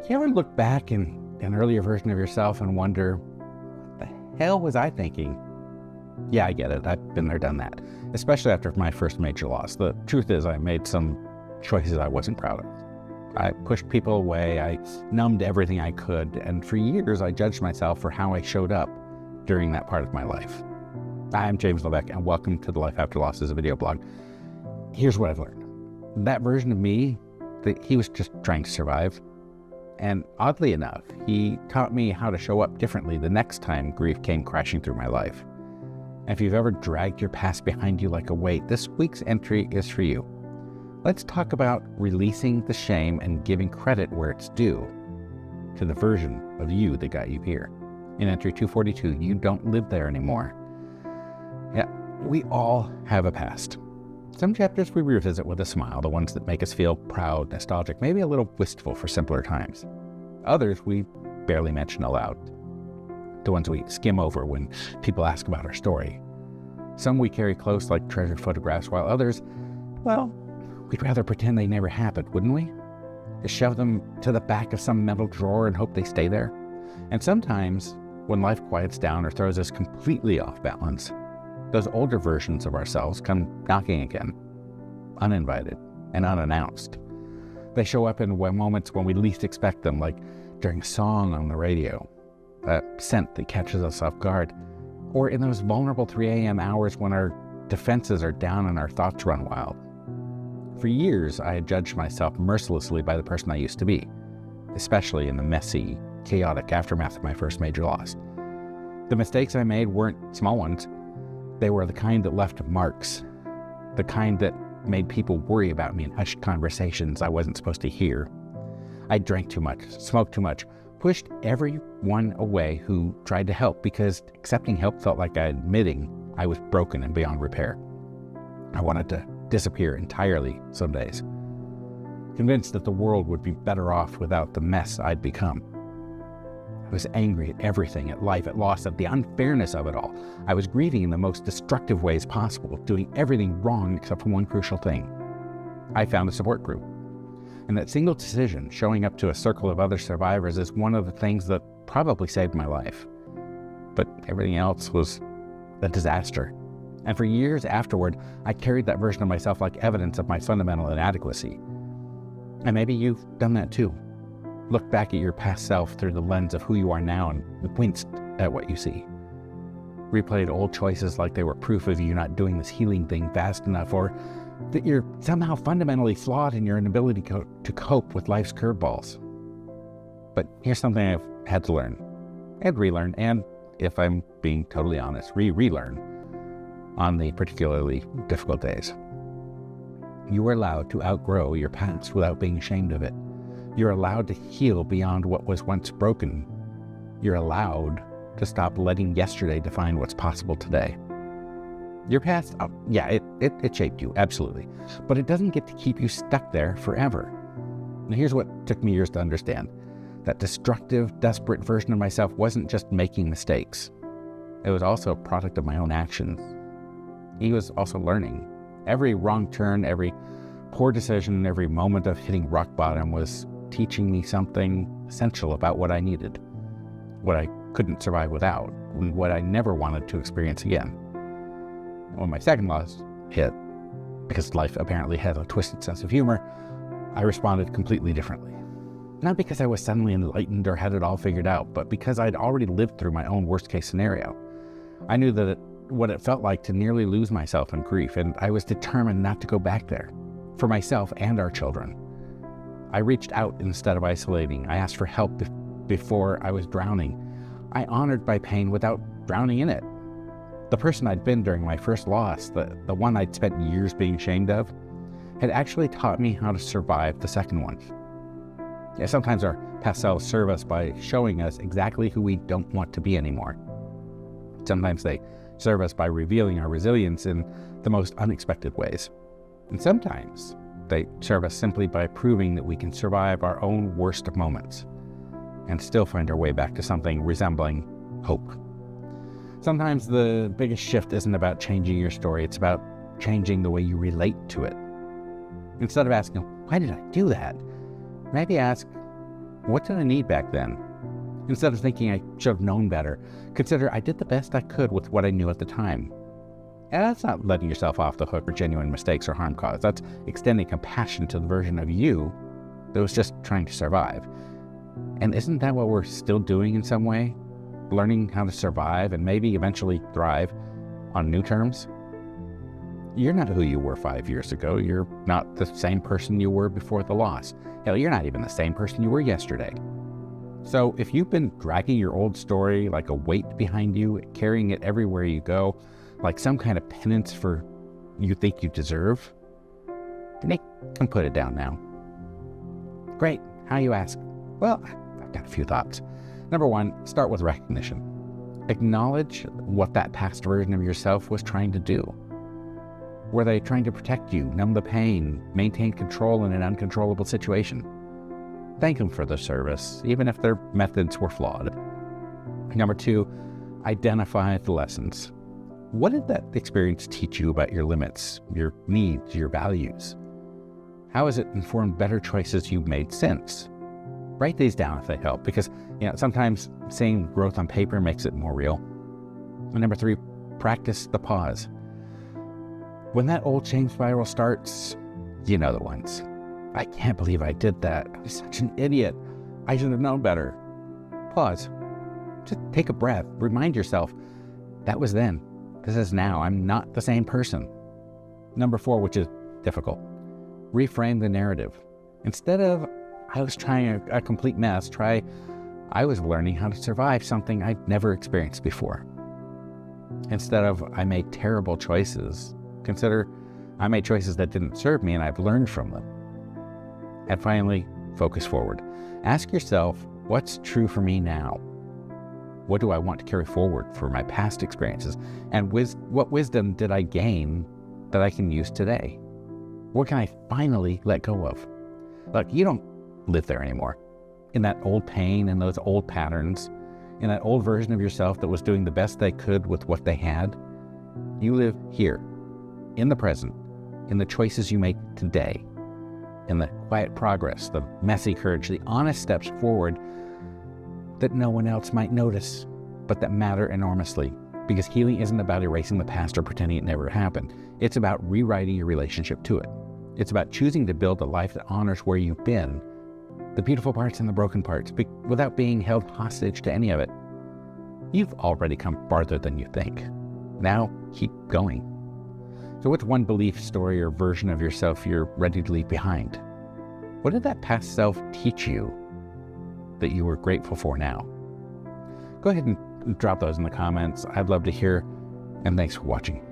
You ever look back in an earlier version of yourself and wonder, what the hell was I thinking? Yeah, I get it. I've been there, done that. Especially after my first major loss. The truth is I made some choices I wasn't proud of. I pushed people away. I numbed everything I could. And for years, I judged myself for how I showed up during that part of my life. I'm James Levesque, and welcome to the Life After Losses, a video blog. Here's what I've learned. That version of me, he was just trying to survive. And oddly enough, he taught me how to show up differently the next time grief came crashing through my life. And if you've ever dragged your past behind you like a weight, this week's entry is for you. Let's talk about releasing the shame and giving credit where it's due to the version of you that got you here. In entry 242, you don't live there anymore. Yeah, we all have a past. Some chapters we revisit with a smile, the ones that make us feel proud, nostalgic, maybe a little wistful for simpler times. Others we barely mention aloud, the ones we skim over when people ask about our story. Some we carry close like treasured photographs, while others, well, we'd rather pretend they never happened, wouldn't we? Just shove them to the back of some metal drawer and hope they stay there. And sometimes, when life quiets down or throws us completely off balance, those older versions of ourselves come knocking again, uninvited and unannounced. They show up in moments when we least expect them, like during a song on the radio, a scent that catches us off guard, or in those vulnerable 3 a.m. hours when our defenses are down and our thoughts run wild. For years, I had judged myself mercilessly by the person I used to be, especially in the messy, chaotic aftermath of my first major loss. The mistakes I made weren't small ones. They were the kind that left marks, the kind that made people worry about me in hushed conversations I wasn't supposed to hear. I drank too much, smoked too much, pushed everyone away who tried to help because accepting help felt like admitting I was broken and beyond repair. I wanted to disappear entirely some days, convinced that the world would be better off without the mess I'd become. I was angry at everything, at life, at loss, at the unfairness of it all. I was grieving in the most destructive ways possible, doing everything wrong except for one crucial thing. I found a support group. And that single decision, showing up to a circle of other survivors, is one of the things that probably saved my life. But everything else was a disaster. And for years afterward, I carried that version of myself like evidence of my fundamental inadequacy. And maybe you've done that too. Look back at your past self through the lens of who you are now and winced at what you see. Replayed old choices like they were proof of you not doing this healing thing fast enough, or that you're somehow fundamentally flawed in your inability to cope with life's curveballs. But here's something I've had to learn, and relearn, and if I'm being totally honest, relearn on the particularly difficult days. You are allowed to outgrow your past without being ashamed of it. You're allowed to heal beyond what was once broken. You're allowed to stop letting yesterday define what's possible today. Your past, it shaped you, absolutely. But it doesn't get to keep you stuck there forever. Now here's what took me years to understand. That destructive, desperate version of myself wasn't just making mistakes. It was also a product of my own actions. He was also learning. Every wrong turn, every poor decision, every moment of hitting rock bottom was teaching me something essential about what I needed, what I couldn't survive without, and what I never wanted to experience again. When my second loss hit, because life apparently has a twisted sense of humor, I responded completely differently. Not because I was suddenly enlightened or had it all figured out, but because I'd already lived through my own worst-case scenario. I knew what it felt like to nearly lose myself in grief, and I was determined not to go back there, for myself and our children. I reached out instead of isolating. I asked for help before I was drowning. I honored my pain without drowning in it. The person I'd been during my first loss, the one I'd spent years being ashamed of, had actually taught me how to survive the second one. Yeah, sometimes our past selves serve us by showing us exactly who we don't want to be anymore. Sometimes they serve us by revealing our resilience in the most unexpected ways. And sometimes they serve us simply by proving that we can survive our own worst moments and still find our way back to something resembling hope. Sometimes the biggest shift isn't about changing your story, it's about changing the way you relate to it. Instead of asking, why did I do that? Maybe ask, What did I need back then? Instead of thinking I should have known better, consider I did the best I could with what I knew at the time. And that's not letting yourself off the hook for genuine mistakes or harm caused. That's extending compassion to the version of you that was just trying to survive. And isn't that what we're still doing in some way? Learning how to survive and maybe eventually thrive on new terms? You're not who you were 5 years ago. You're not the same person you were before the loss. Hell, you're not even the same person you were yesterday. So if you've been dragging your old story like a weight behind you, carrying it everywhere you go, like some kind of penance for you think you deserve, then you can put it down now. Great. How, you ask? Well, I've got a few thoughts. Number one, start with recognition. Acknowledge what that past version of yourself was trying to do. Were they trying to protect you, numb the pain, maintain control in an uncontrollable situation? Thank them for their service, even if their methods were flawed. Number two, identify the lessons. What did that experience teach you about your limits, your needs, your values? How has it informed better choices you've made since? Write these down if they help, because sometimes seeing growth on paper makes it more real. And number three, practice the pause. When that old change spiral starts, you know the ones. I can't believe I did that. I was such an idiot. I should have known better. Pause. Just take a breath. Remind yourself, that was then. This is now. I'm not the same person. Number four, which is difficult. Reframe the narrative. Instead of, I was trying a complete mess, try, I was learning how to survive something I'd never experienced before. Instead of, I made terrible choices, consider, I made choices that didn't serve me and I've learned from them. And finally, focus forward. Ask yourself, what's true for me now? What do I want to carry forward for my past experiences? And what wisdom did I gain that I can use today? What can I finally let go of? Look, you don't live there anymore. In that old pain and those old patterns, in that old version of yourself that was doing the best they could with what they had, you live here, in the present, in the choices you make today, in the quiet progress, the messy courage, the honest steps forward that no one else might notice, but that matter enormously. Because healing isn't about erasing the past or pretending it never happened. It's about rewriting your relationship to it. It's about choosing to build a life that honors where you've been, the beautiful parts and the broken parts, without being held hostage to any of it. You've already come farther than you think. Now, keep going. So what's one belief, story, or version of yourself you're ready to leave behind? What did that past self teach you that you were grateful for now? Go ahead and drop those in the comments. I'd love to hear, and thanks for watching.